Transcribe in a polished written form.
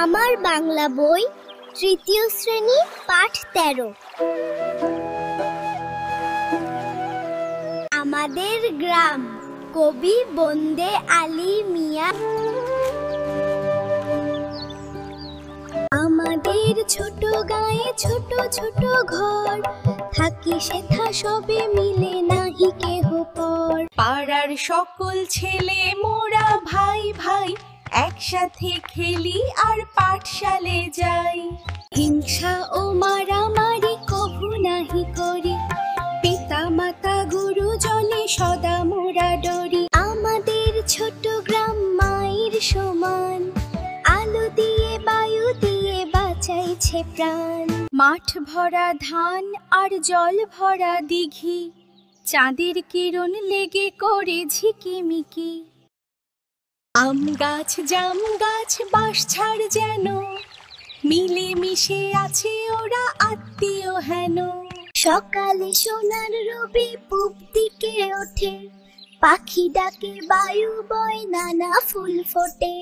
আমার বাংলা বই তৃতীয় শ্রেণী পাঠ 13। আমাদের গ্রাম, কবি বন্দে আলী মিয়া। আমাদের ছোট গায়ে ছোট ছোট ঘর, থাকি সেথা সবে মিলে নাহি কেহ পর। পাড়ার সকল ছেলে মোরা ভাই ভাই, একসাথে খেলি আর পাঠশালে যাই। হিংসা ও মারামারি কভু নাহি করি, পিতা মাতা গুরুজনে সদা মোরা ডরি। আমাদের ছোট গ্রাম মায়ের সমান, আলো দিয়ে বায়ু দিয়ে বাঁচাইছে প্রাণ। মাঠ ভরা ধান আর জল ভরা দিঘি, চাঁদের কিরণ লেগে করে ঝিকিমিকি। আম গাছ জাম গাছ বাঁশঝাড় যেন, মিলে মিশে আছে ওরা আত্মীয় হেন। সকালে সোনার রবি পূব দিকে ওঠে, পাখি ডাকে বায়ু বয় নানা ফুল ফোটে।